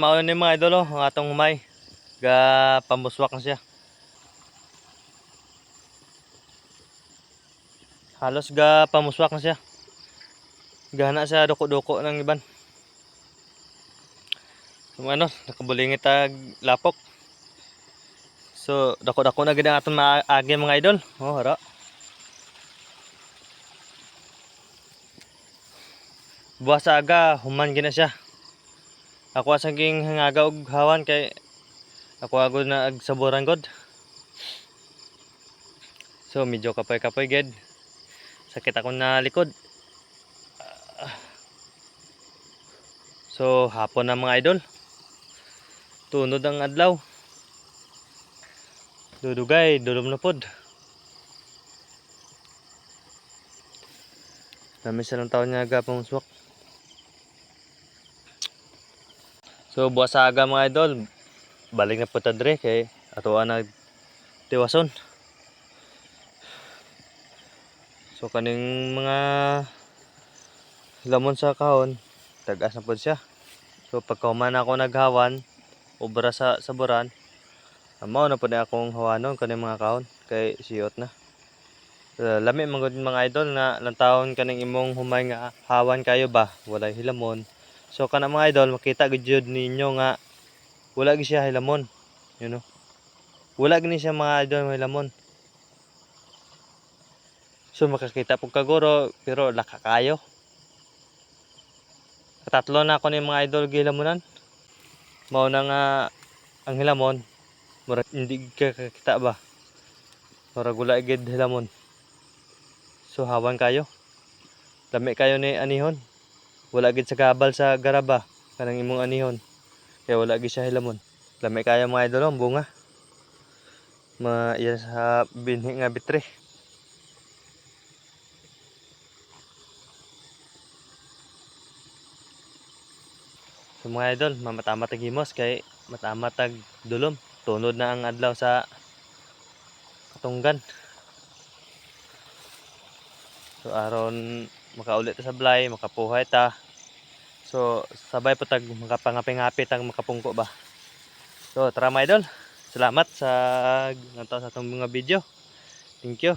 Mauna ni mga idol ang atong humay. Ga pambuswak na siya. Halos ga pamuswak na siya. Gana siya duko-duko ng iban. Kung ano, nakabulingit tag lapok. So, dako-dako na gid ang aton maagi mga idol. Oh, hara. Buwas sa aga, human gina siya. Ako asaging hangaga og hawan kay ako agod na agsaburan god. So, medyo kapoy-kapoy gid. Sakit ako na likod. So, hapon na mga idol. Tunod ang adlaw. Dudugay, dulom na pod. Dami silang taon nga aga pamuswak. So, buwas sa aga mga idol. Balik na po ta dre kay atoan na tiwason. So kaning mga lamon sa kahon, tagas na po siya. So pagkahuman ako naghawan, obra sa saburan, mao na po na akong hawanon kaning mga kahon kay siyot na. Lami mga idol na lantawon kaning imong humay nga hawan kayo ba, walay hilamon. So kana mga idol makita gid ninyo nga wala gid siya hilamon, you know. Wala gid siya mga idol may hilamon. So makakita po kaguro pero laka kayo. Katatlo na ako ni mga idol gilamunan. Mao na nga ang hilamon murag hindi kakita ba. Murag wala gid hilamon. So hawan kayo. Lami kayo ni anihon. Wala gid sa kabal sa garaba kanang imong anihon. Kaya wala gid siya hilamon. Lami kayo mga idol ang bunga. Iya sa binhi nga bitre. So mga idol, mamatamat tag himos kay matamat tag dulom. Tunod na ang adlaw sa katunggan. So aron makaulit ta sa balay, makapuhay ta. So sabay pa tag makapangapit-ngapit ang makapungko ba. So tara mga idol. Salamat sa nagtaw sa atong mga video. Thank you.